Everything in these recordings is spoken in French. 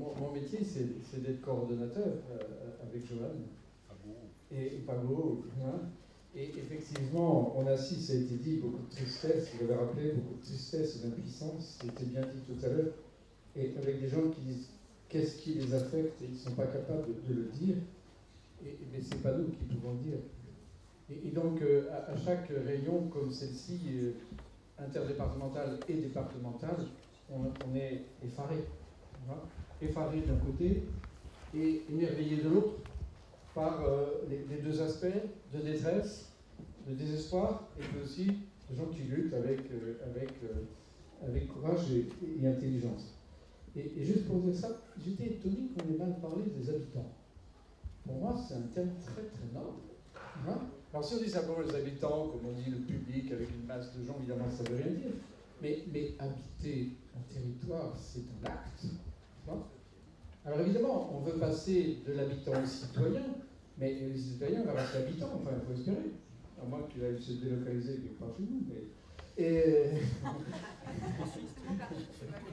mon métier, c'est d'être coordonnateur avec Johan. Et Pablo, hein. Et effectivement, on assiste, ça a été dit, beaucoup de tristesse, vous l'avez rappelé, beaucoup de tristesse et d'impuissance, c'était bien dit tout à l'heure, et avec des gens qui disent qu'est-ce qui les affecte et ils ne sont pas capables de le dire, mais ce n'est pas nous qui pouvons le dire. Et donc, à chaque réunion comme celle-ci, interdépartementale et départementale, on est effaré. Hein, effaré d'un côté et émerveillé de l'autre par les deux aspects de détresse, de désespoir, et puis aussi de gens qui luttent avec courage et intelligence. Et juste pour dire ça, j'étais étonné qu'on ait mal parlé des habitants. Pour moi, c'est un thème très très noble. Hein. Alors si on dit simplement les habitants, comme on dit le public, avec une masse de gens, évidemment, ça ne veut rien dire. Mais habiter un territoire, c'est un acte. Hein. Alors évidemment, on veut passer de l'habitant au citoyen, mais les citoyens va rester habitants, enfin, il faut espérer. À moins qu'il aille se délocaliser quelque part chez nous.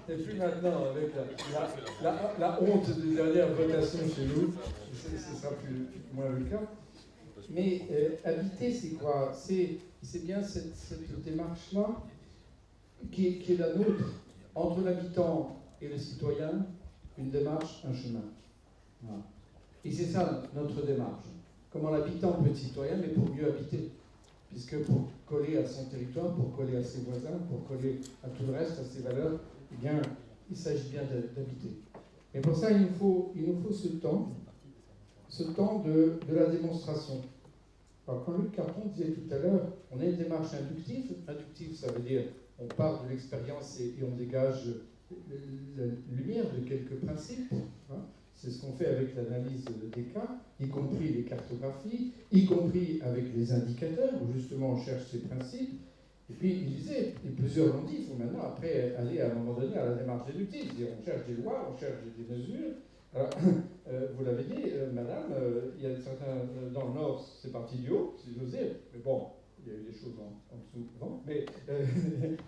Et puis maintenant, avec la honte des dernières votations chez nous, ce sera moins le cas. Mais habiter, c'est quoi? C'est bien cette démarche-là qui est la nôtre, entre l'habitant et le citoyen, une démarche, un chemin. Voilà. Et c'est ça notre démarche. Comment l'habitant peut être citoyen, mais pour mieux habiter. Puisque pour coller à son territoire, pour coller à ses voisins, pour coller à tout le reste, à ses valeurs, eh bien, il s'agit bien d'habiter. Et pour ça, il nous faut ce temps de la démonstration. Alors, quand Luc Carton disait tout à l'heure, on a une démarche inductive. Inductive, ça veut dire on part de l'expérience et on dégage la lumière de quelques principes. Hein. C'est ce qu'on fait avec l'analyse des cas, y compris les cartographies, y compris avec les indicateurs, où justement on cherche ces principes. Et puis il disait, et plusieurs l'ont dit, il faut maintenant après aller à un moment donné à la démarche déductive, c'est-à-dire on cherche des lois, on cherche des mesures. Alors, vous l'avez dit, madame, il y a certains, dans le Nord, c'est parti du haut, si j'ose dire, mais bon, il y a eu des choses en dessous, non, mais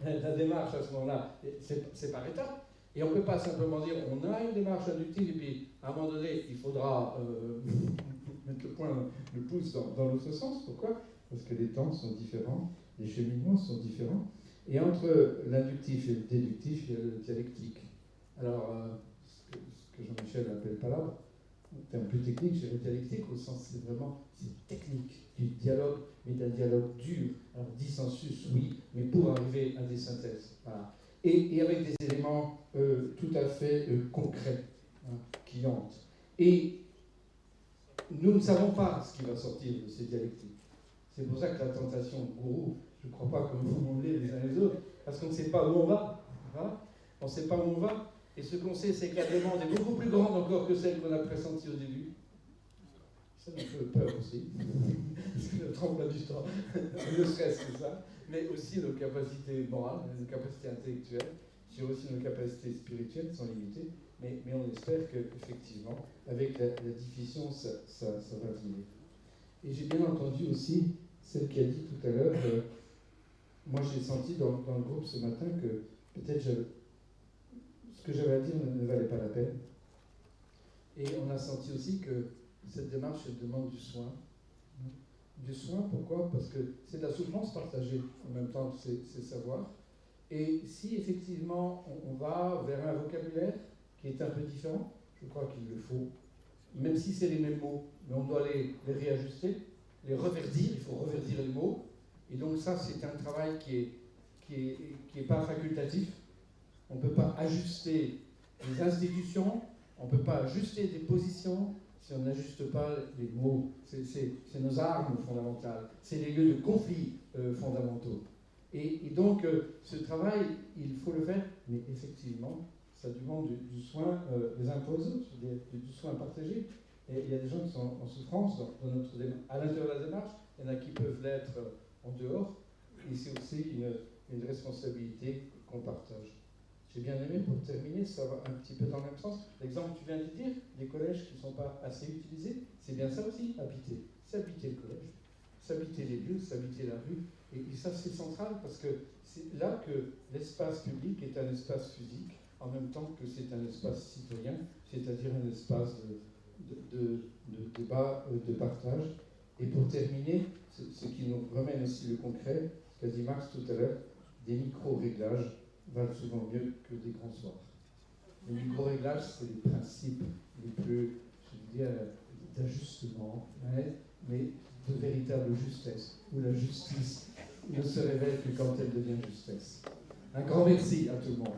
la démarche à ce moment-là, c'est par étapes. Et on ne peut pas simplement dire on a une démarche inductive et puis à un moment donné il faudra mettre le pouce dans l'autre sens. Pourquoi? Parce que les temps sont différents, les cheminements sont différents. Et entre l'inductif et le déductif, il y a le dialectique. Alors, ce que Jean-Michel appelle palabre, c'est un peu technique, j'ai le dialectique au sens c'est technique, du dialogue, mais d'un dialogue dur. Alors dissensus, oui, mais pour arriver à des synthèses. Voilà. Et avec des éléments tout à fait concrets, hein, qui hantent. Et nous ne savons pas ce qui va sortir de ces dialectiques. C'est pour ça que la tentation gourou, je ne crois pas que vous moulez les uns les autres, parce qu'on ne sait pas où on va. Voilà. On ne sait pas où on va. Et ce qu'on sait, c'est que la demande est beaucoup plus grande encore que celle qu'on a pressentie au début. Ça nous fait peur aussi, parce que notre emploi du temps, ne serait-ce que ça, mais aussi nos capacités morales, nos capacités intellectuelles, j'ai aussi nos capacités spirituelles sont limitées, mais on espère qu'effectivement, avec la diffusion, ça va venir. Et j'ai bien entendu aussi celle qui a dit tout à l'heure, moi j'ai senti dans le groupe ce matin que peut-être ce que j'avais à dire ne valait pas la peine. Et on a senti aussi que cette démarche demande du soin. Du soin, pourquoi? Parce que c'est de la souffrance partagée, en même temps c'est savoir. Et si effectivement on va vers un vocabulaire qui est un peu différent, je crois qu'il le faut, même si c'est les mêmes mots, mais on doit les réajuster, les reverdir, il faut reverdir les mots. Et donc ça, c'est un travail qui est pas facultatif. On ne peut pas ajuster les institutions, on ne peut pas ajuster des positions si on n'ajuste pas les mots. C'est nos armes fondamentales, c'est les lieux de conflit fondamentaux. Et donc, ce travail, il faut le faire, mais effectivement, ça demande du soin les uns pour les autres, du soin partagé. Et il y a des gens qui sont en souffrance dans notre à l'intérieur de la démarche, il y en a qui peuvent l'être en dehors, et c'est aussi une responsabilité qu'on partage. J'ai bien aimé, pour terminer, ça va un petit peu dans le même sens. L'exemple que tu viens de dire, les collèges qui ne sont pas assez utilisés, c'est bien ça aussi, habiter. C'est habiter le collège, c'est habiter les lieux, c'est habiter la rue. Et ça, c'est central parce que c'est là que l'espace public est un espace physique, en même temps que c'est un espace citoyen, c'est c'est-à-dire un espace de débat, de partage. Et pour terminer, ce qui nous ramène aussi le concret, ce qu'a dit Marx tout à l'heure, des micro-réglages valent souvent mieux que des grands soirs. Les micro-réglages, c'est les principes les plus, je veux dire, d'ajustement, hein, mais de véritable justesse, où la justice ne se révèle que quand elle devient justesse. Un grand merci à tout le monde.